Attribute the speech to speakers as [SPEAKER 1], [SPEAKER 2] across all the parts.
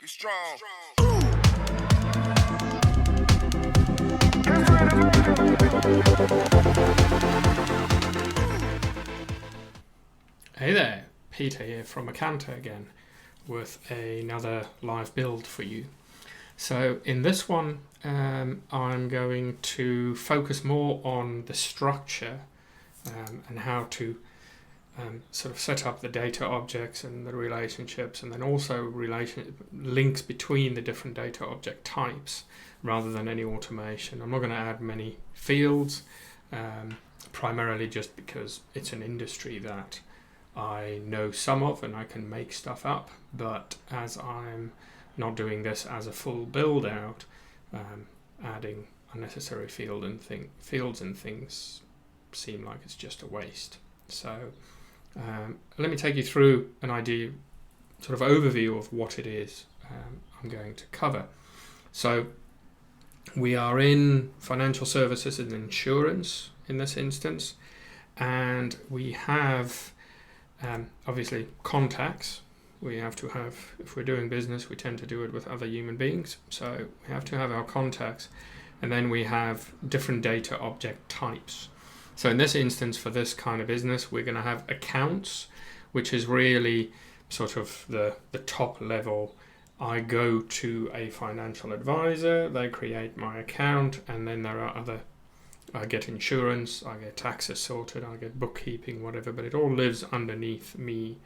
[SPEAKER 1] Be strong.
[SPEAKER 2] Hey there, Peter here from ecamm again with another live build for you. So in this one I'm going to focus more on the structure and how to sort of set up the data objects and the relationships, and then also links between the different data object types rather than any automation. I'm not going to add many fields, primarily just because it's an industry that I know some of and I can make stuff up, but as I'm not doing this as a full build out, adding unnecessary fields and things seem like it's just a waste. So let me take you through an idea, sort of overview of what it is I'm going to cover. So we are in financial services and insurance in this instance, and we have obviously contacts. We have to have, if we're doing business, we tend to do it with other human beings, so we have to have our contacts, and then we have different data object types. So in this instance, for this kind of business, we're going to have accounts, which is really sort of the top level. I go to a financial advisor, they create my account, and then there are other, I get insurance, I get taxes sorted, I get bookkeeping, whatever, but it all lives underneath me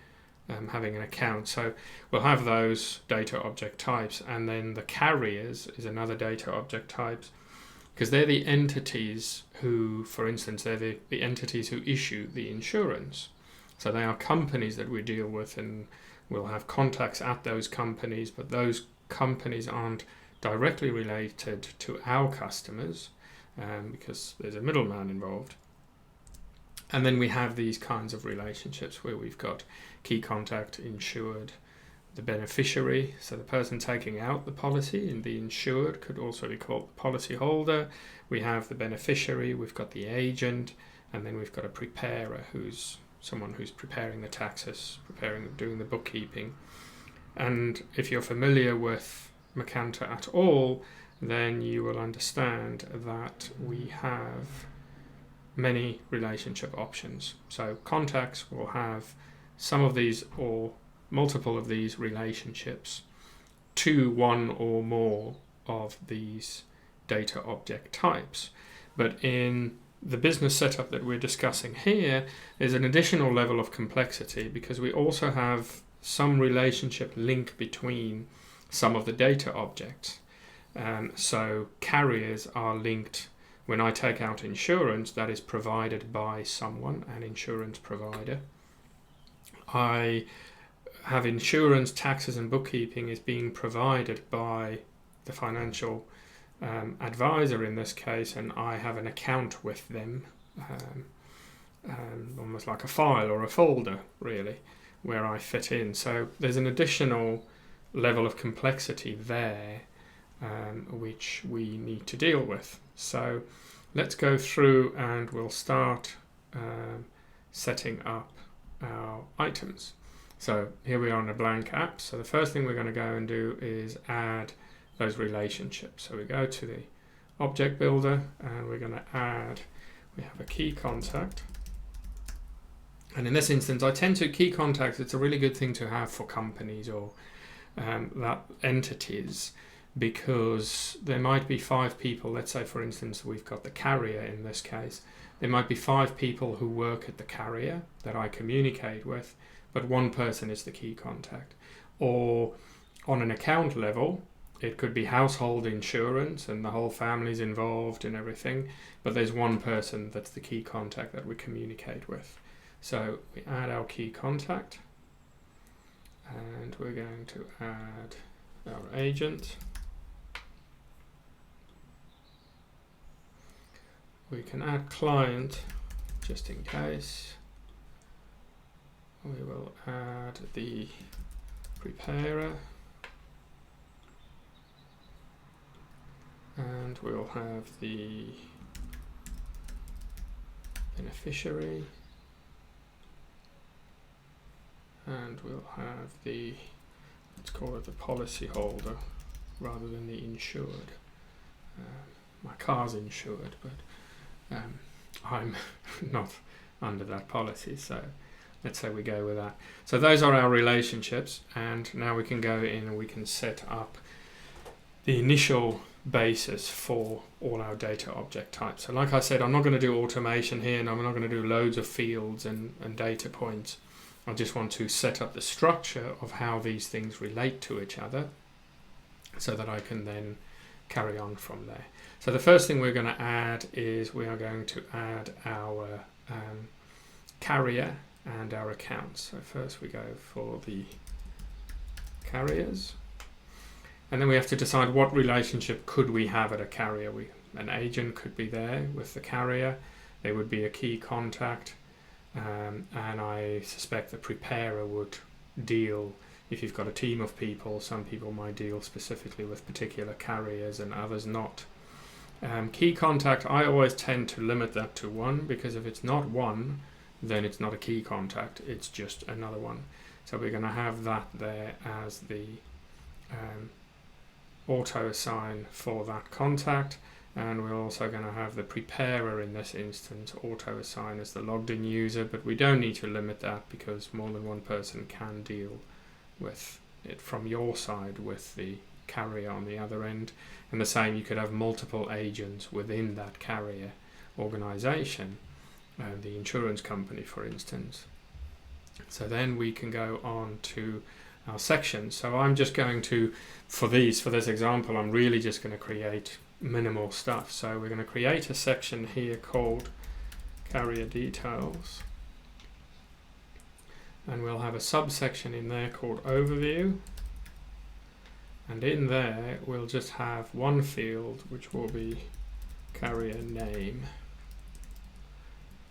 [SPEAKER 2] having an account. So we'll have those data object types, and then the carriers is another data object types, because they're the entities who, for instance, they're the entities who issue the insurance. So they are companies that we deal with, and we'll have contacts at those companies, but those companies aren't directly related to our customers because there's a middleman involved. And then we have these kinds of relationships where we've got key contact, insured, the beneficiary, so the person taking out the policy, and the insured could also be called the policy holder. We have the beneficiary, we've got the agent, and then we've got a preparer, who's someone who's preparing the taxes, doing the bookkeeping. And if you're familiar with ecamm at all, then you will understand that we have many relationship options. So contacts will have some of these or multiple of these relationships to one or more of these data object types. But in the business setup that we're discussing here, there's an additional level of complexity because we also have some relationship link between some of the data objects. So carriers are linked. When I take out insurance, that is provided by someone, an insurance provider. I have insurance, taxes and bookkeeping is being provided by the financial advisor in this case, and I have an account with them, almost like a file or a folder really, where I fit in. So there's an additional level of complexity there which we need to deal with. So let's go through and we'll start setting up our items. So here we are on a blank app. So the first thing we're going to go and do is add those relationships. So we go to the object builder and we're going to add, we have a key contact. And in this instance, I tend to key contacts, it's a really good thing to have for companies or entities, because there might be 5 people. Let's say, for instance, we've got the carrier in this case. There might be 5 people who work at the carrier that I communicate with, but one person is the key contact. Or on an account level, it could be household insurance and the whole family's involved and everything, but there's one person that's the key contact that we communicate with. So we add our key contact, and we're going to add our agent. We can add client just in case. We will add the preparer, and we'll have the beneficiary, and we'll have the let's call it the policy holder rather than the insured. My car's insured, but I'm not under that policy, so let's say we go with that. So those are our relationships, and now we can go in and we can set up the initial basis for all our data object types. So like I said, I'm not going to do automation here, and I'm not going to do loads of fields and data points. I just want to set up the structure of how these things relate to each other so that I can then carry on from there. So the first thing we're going to add is we are going to add our carrier and our accounts. So first we go for the carriers, and then we have to decide what relationship could we have at a carrier. An agent could be there with the carrier, there would be a key contact, and I suspect the preparer would deal, if you've got a team of people, some people might deal specifically with particular carriers and others not. Key contact, I always tend to limit that to 1, because if it's not 1, then it's not a key contact, it's just another one. So we're going to have that there as the auto assign for that contact, and we're also going to have the preparer in this instance auto assign as the logged in user, but we don't need to limit that because more than one person can deal with it from your side with the carrier on the other end. And the same, you could have multiple agents within that carrier organization, the insurance company for instance. So then we can go on to our sections. So I'm just going to, for this example, I'm really just going to create minimal stuff. So we're going to create a section here called carrier details, and we'll have a subsection in there called overview, and in there we'll just have one field which will be carrier name,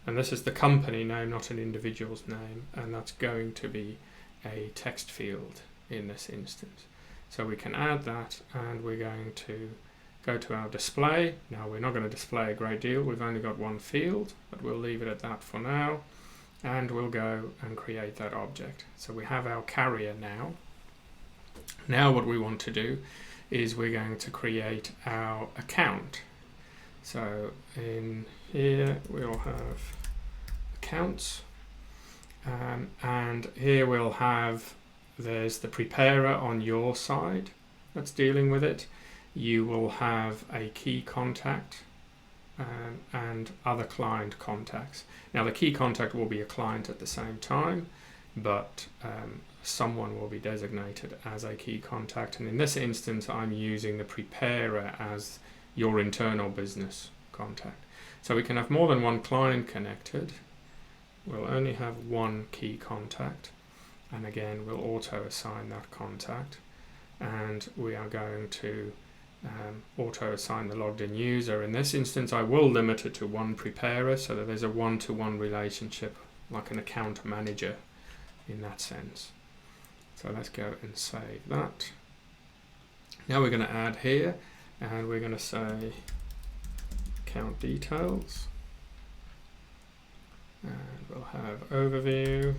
[SPEAKER 2] and this is the company name, not an individual's name, and that's going to be a text field in this instance. So we can add that, and we're going to go to our display. Now we're not going to display a great deal, we've only got one field, but we'll leave it at that for now, and we'll go and create that object. So we have our carrier now. Now what we want to do is we're going to create our account. So in here we'll have accounts, and here we'll have, there's the preparer on your side that's dealing with it. You will have a key contact and other client contacts. Now the key contact will be a client at the same time, but someone will be designated as a key contact, and in this instance I'm using the preparer as your internal business contact. So we can have more than one client connected, we'll only have one key contact, and again we'll auto assign that contact, and we are going to auto assign the logged in user. In this instance I will limit it to one preparer so that there's a one-to-one relationship, like an account manager in that sense. So let's go and save that. Now we're going to add here, and we're going to say account details, and we'll have overview,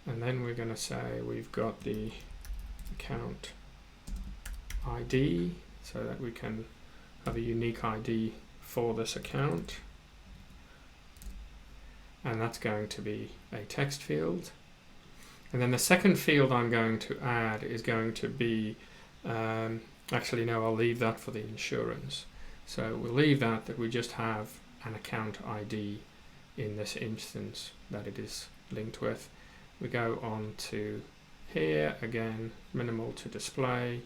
[SPEAKER 2] and then we're going to say we've got the account ID so that we can have a unique ID for this account, and that's going to be a text field. And then the second field I'm going to add is going to be, actually no, I'll leave that for the insurance. So we'll leave that we just have an account ID in this instance that it is linked with. We go on to here, again, minimal to display,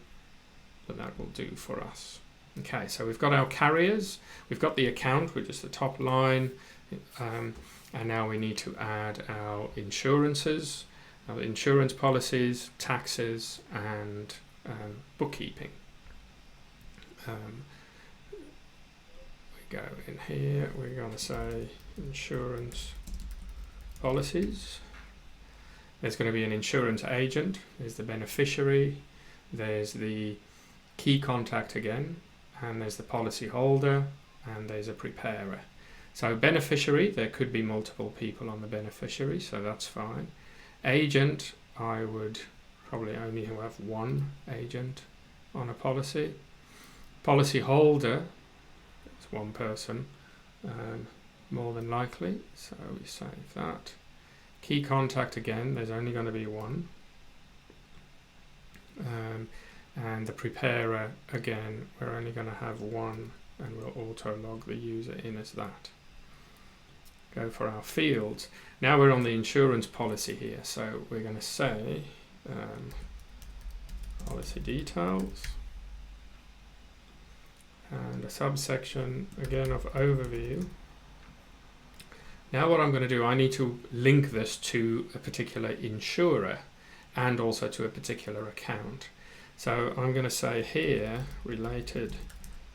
[SPEAKER 2] but that will do for us. Okay, so we've got our carriers, we've got the account, which is the top line, and now we need to add our insurances, our insurance policies, taxes, and bookkeeping. We go in here, we're going to say insurance policies. There's going to be an insurance agent, there's the beneficiary, there's the key contact again, and there's the policy holder, and there's a preparer. So beneficiary, there could be multiple people on the beneficiary, so that's fine. Agent, I would probably only have one agent on a policy. Policy holder is one person, more than likely, so we save that. Key contact, again, there's only going to be one. And the preparer, again, we're only going to have one, and we'll auto log the user in as that. Go for our fields. Now we're on the insurance policy here, so we're going to say policy details and a subsection again of overview. Now what I'm going to do, I need to link this to a particular insurer and also to a particular account. So I'm going to say here related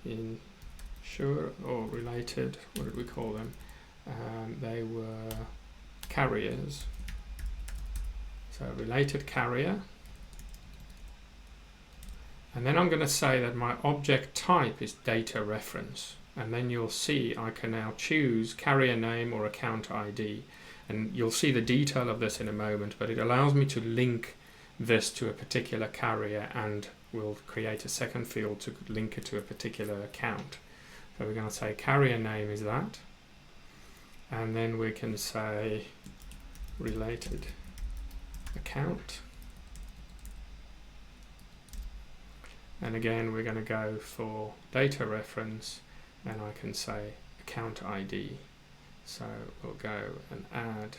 [SPEAKER 2] insurer, or related, what did we call them? They were carriers. So related carrier. And then I'm going to say that my object type is data reference. And then you'll see I can now choose carrier name or account ID. And you'll see the detail of this in a moment, but it allows me to link this to a particular carrier, and we'll create a second field to link it to a particular account. So we're going to say carrier name is that. And then we can say related account. And again, we're going to go for data reference, and I can say account ID. So we'll go and add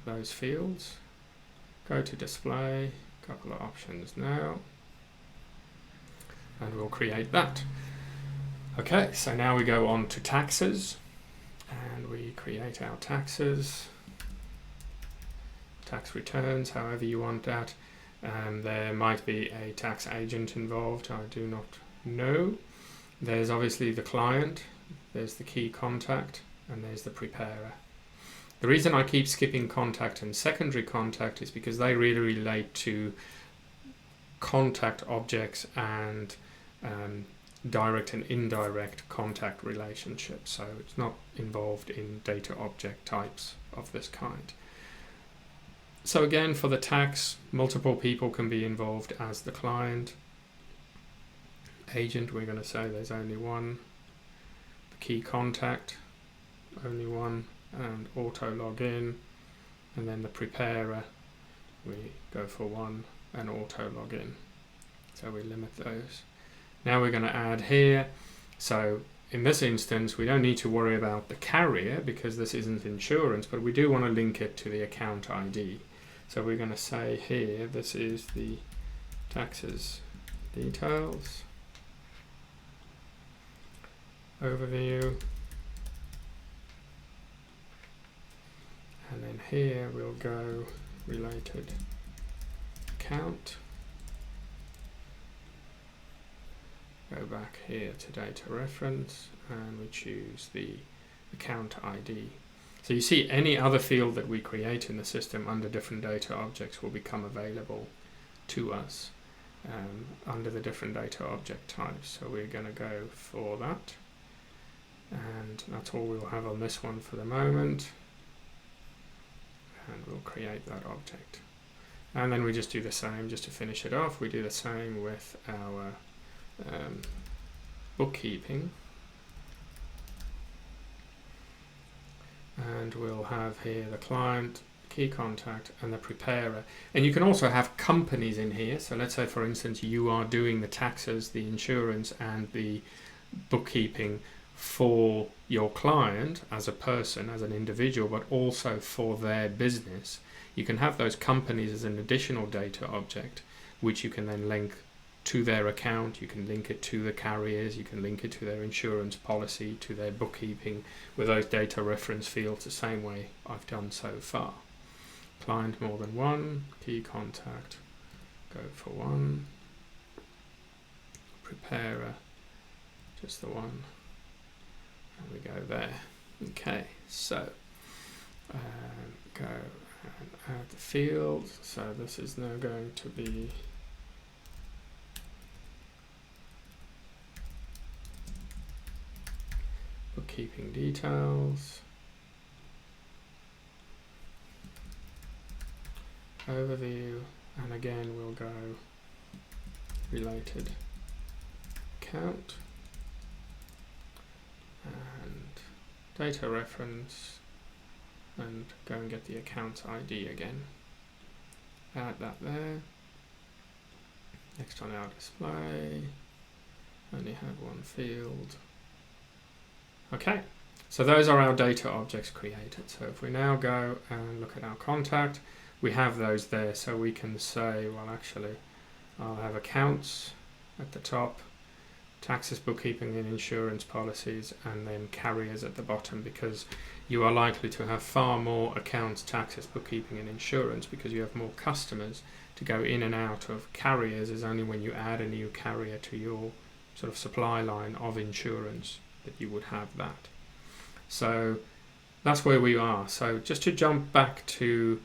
[SPEAKER 2] those fields. Go to display, a couple of options now, and we'll create that. Okay, so now we go on to taxes, and we create our taxes, tax returns, however you want that. There might be a tax agent involved, I do not know. There's obviously the client, there's the key contact, and there's the preparer. The reason I keep skipping contact and secondary contact is because they really relate to contact objects and direct and indirect contact relationships, so it's not involved in data object types of this kind. So again, for the tax, multiple people can be involved as the client. Agent, we're going to say there's only one. The key contact, only one, and auto login. And then the preparer, we go for one and auto login. So we limit those. Now we're going to add here. So in this instance, we don't need to worry about the carrier because this isn't insurance, but we do want to link it to the account ID. So we're going to say here, this is the taxes details, overview, and then here we'll go related account, go back here to data reference, and we choose the account ID. So you see any other field that we create in the system under different data objects will become available to us under the different data object types. So we're going to go for that, and that's all we'll have on this one for the moment, and we'll create that object. And then we just do the same, just to finish it off, we do the same with our bookkeeping. And we'll have here the client, key contact, and the preparer. And you can also have companies in here. So let's say, for instance, you are doing the taxes, the insurance, and the bookkeeping for your client as a person, as an individual, but also for their business. You can have those companies as an additional data object, which you can then link to their account, you can link it to the carriers, you can link it to their insurance policy, to their bookkeeping with those data reference fields the same way I've done so far. Client more than one, key contact, go for one, preparer, just the one, and we go there. Okay, so go and add the fields. So this is now going to be bookkeeping details, overview, and again we'll go related account and data reference, and go and get the account ID again. Add that there. Next on our display, only have one field. Okay, so those are our data objects created. So if we now go and look at our contact, we have those there, so we can say, well, actually I'll have accounts at the top, taxes, bookkeeping and insurance policies, and then carriers at the bottom, because you are likely to have far more accounts, taxes, bookkeeping and insurance because you have more customers. To go in and out of carriers is only when you add a new carrier to your sort of supply line of insurance that you would have that. So that's where we are. So just to jump back to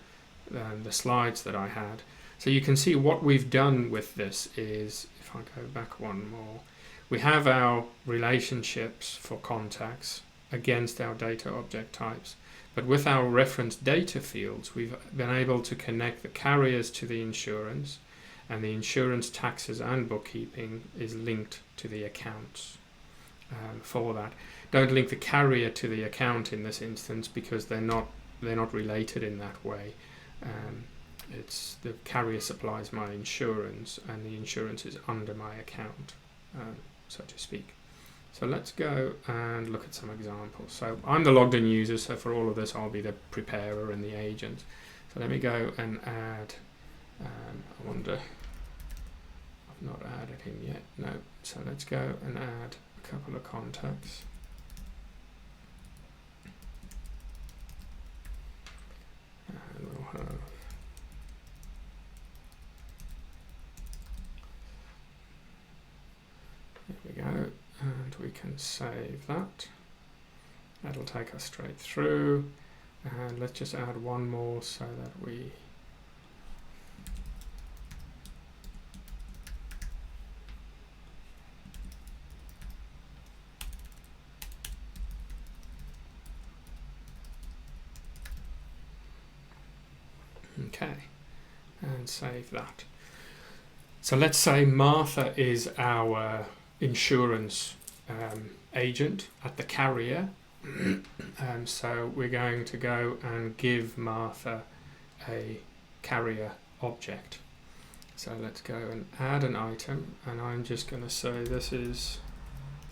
[SPEAKER 2] the slides that I had, so you can see what we've done with this is, if I go back one more, we have our relationships for contacts against our data object types. But with our reference data fields, we've been able to connect the carriers to the insurance, and the insurance, taxes and bookkeeping is linked to the accounts for that. Don't link the carrier to the account in this instance because they're not related in that way. It's the carrier supplies my insurance and the insurance is under my account, so to speak. So let's go and look at some examples. So I'm the logged in user, so for all of this I'll be the preparer and the agent. So let me go and add, I wonder, I've not added him yet, no. So let's go and add a couple of contacts. And we'll have, there we go. And we can save that. That'll take us straight through. And let's just add one more so that we okay, and save that. So let's say Martha is our insurance agent at the carrier. So we're going to go and give Martha a carrier object. So let's go and add an item, and I'm just going to say this is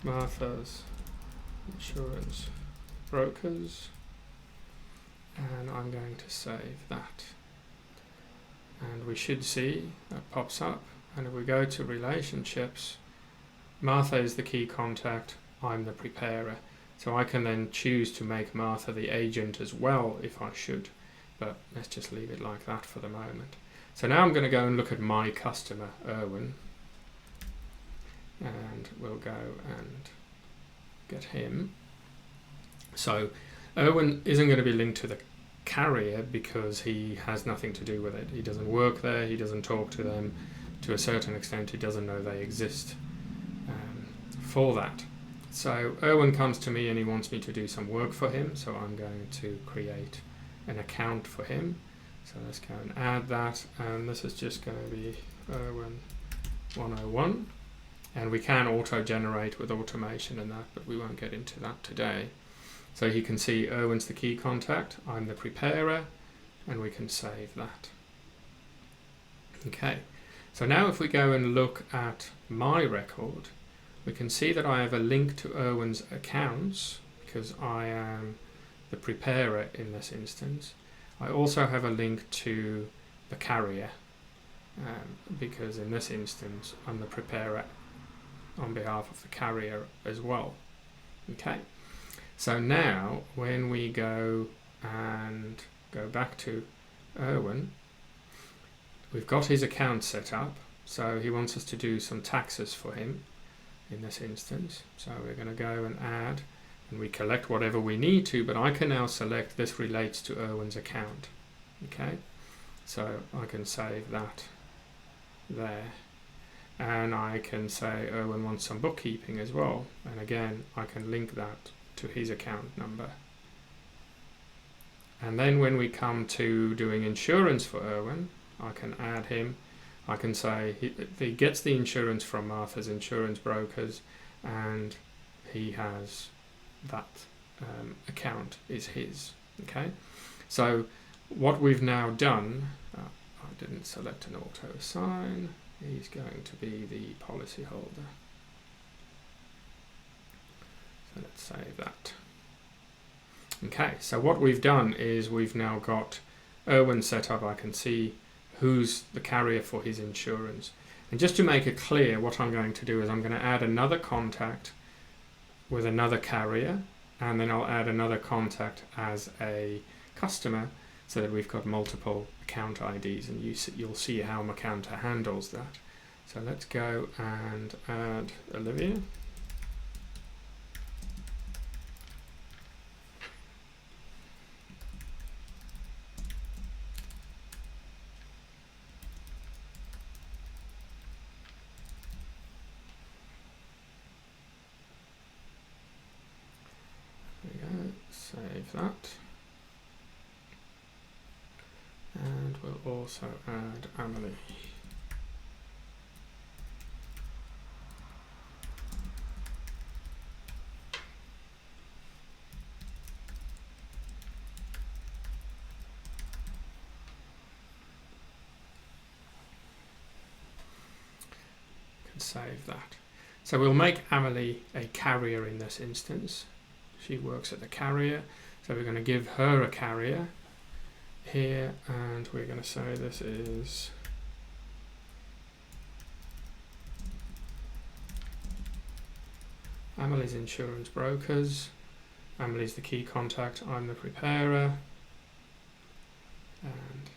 [SPEAKER 2] Martha's insurance brokers, and I'm going to save that. And we should see that pops up, and if we go to relationships, Martha is the key contact, I'm the preparer. So I can then choose to make Martha the agent as well if I should, but let's just leave it like that for the moment. So now I'm going to go and look at my customer, Erwin, and we'll go and get him. So Erwin isn't going to be linked to the carrier because he has nothing to do with it. He doesn't work there, he doesn't talk to them. To a certain extent, he doesn't know they exist for that. So Erwin comes to me and he wants me to do some work for him, so I'm going to create an account for him. So let's go and add that, and this is just going to be Erwin 101, and we can auto-generate with automation and that, but we won't get into that today. So you can see Erwin's the key contact, I'm the preparer, and we can save that. Okay, so now if we go and look at my record, we can see that I have a link to Erwin's accounts because I am the preparer in this instance. I also have a link to the carrier because in this instance I'm the preparer on behalf of the carrier as well. Okay, so now when we go and go back to Erwin, we've got his account set up, so he wants us to do some taxes for him in this instance. So we're going to go and add, and we collect whatever we need to, but I can now select this relates to Erwin's account. Okay, so I can save that there, and I can say Erwin wants some bookkeeping as well, and again I can link that to his account number. And then when we come to doing insurance for Erwin, I can add him. I can say he gets the insurance from Martha's Insurance Brokers, and he has that account is his. Okay, so what we've now done, I didn't select an auto assign. He's going to be the policy holder. So let's save that. Okay, so what we've done is we've now got Erwin set up. I can see who's the carrier for his insurance. And just to make it clear, what I'm going to do is I'm going to add another contact with another carrier, and then I'll add another contact as a customer, so that we've got multiple account IDs, and you'll see how Macanta handles that. So let's go and add Olivia. Save that, and we'll also add Emily. Can save that. So we'll make Emily a carrier in this instance. She works at the carrier, so we're going to give her a carrier here, and we're going to say this is Emily's Insurance Brokers. Emily's the key contact, I'm the preparer, and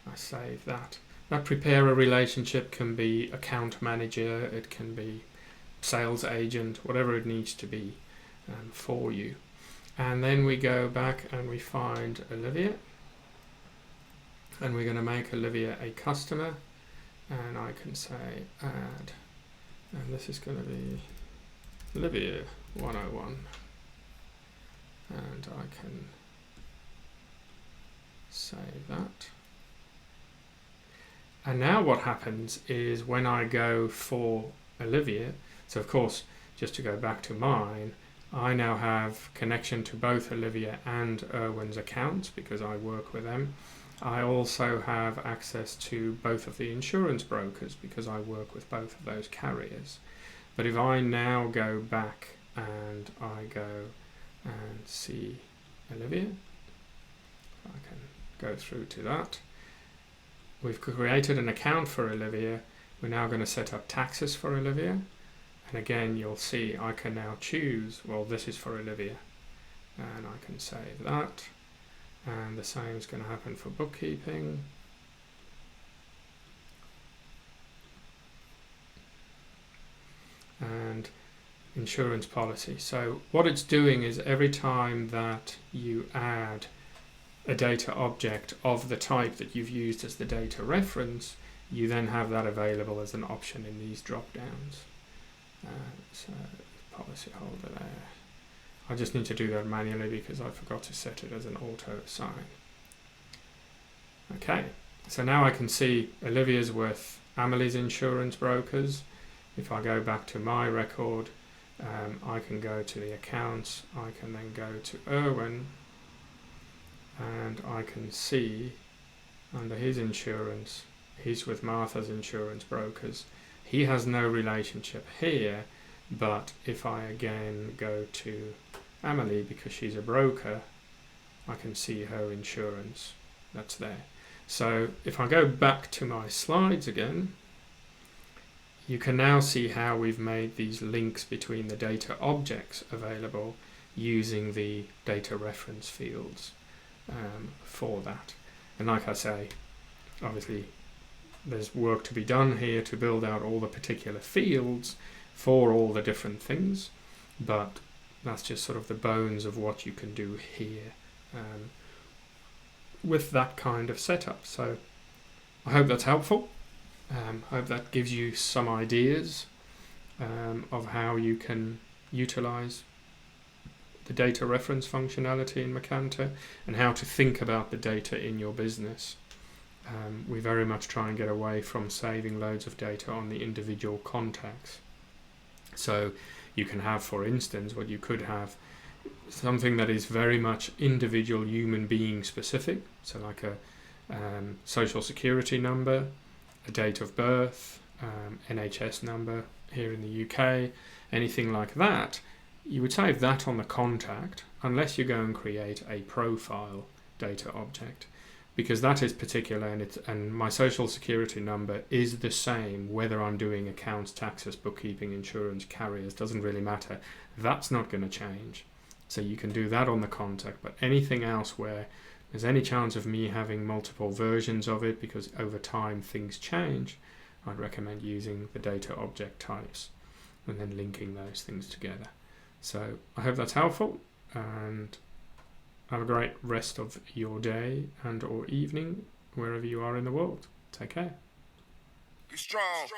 [SPEAKER 2] I save that. That preparer relationship can be account manager, it can be sales agent, whatever it needs to be for you. And then we go back and we find Olivia, and we're going to make Olivia a customer, and I can say add, and this is going to be Olivia 101, and I can save that. And now what happens is when I go for Olivia, so of course, just to go back to mine, I now have connection to both Olivia and Erwin's accounts because I work with them. I also have access to both of the insurance brokers because I work with both of those carriers. But if I now go back and I go and see Olivia, I can go through to that. We've created an account for Olivia. We're now going to set up taxes for Olivia. And again, you'll see I can now choose, well, this is for Olivia, and I can save that. And the same is going to happen for bookkeeping. And insurance policy. So what it's doing is every time that you add a data object of the type that you've used as the data reference, you then have that available as an option in these drop downs. So policy holder there. I just need to do that manually because I forgot to set it as an auto assign. Okay, so now I can see Olivia's with Emily's Insurance Brokers. If I go back to my record, I can go to the accounts, I can then go to Erwin, and I can see under his insurance, he's with Martha's Insurance Brokers. He has no relationship here, but if I again go to Emily, because she's a broker, I can see her insurance. That's there. So if I go back to my slides again, you can now see how we've made these links between the data objects available using the data reference fields for that. And like I say, obviously there's work to be done here to build out all the particular fields for all the different things, but that's just sort of the bones of what you can do here with that kind of setup. So I hope that's helpful. Hope that gives you some ideas of how you can utilize the data reference functionality in Macanta and how to think about the data in your business. we very much try and get away from saving loads of data on the individual contacts. So you can have, for instance, what you could have, something that is very much individual human being specific, so like a social security number, a date of birth, NHS number here in the UK, anything like that. You would save that on the contact unless you go and create a profile data object, because that is particular, and my social security number is the same whether I'm doing accounts, taxes, bookkeeping, insurance, carriers, doesn't really matter. That's not going to change. So you can do that on the contact, but anything else where there's any chance of me having multiple versions of it, because over time things change, I'd recommend using the data object types and then linking those things together. So I hope that's helpful, and have a great rest of your day and or evening wherever you are in the world. Take care.
[SPEAKER 1] Be strong.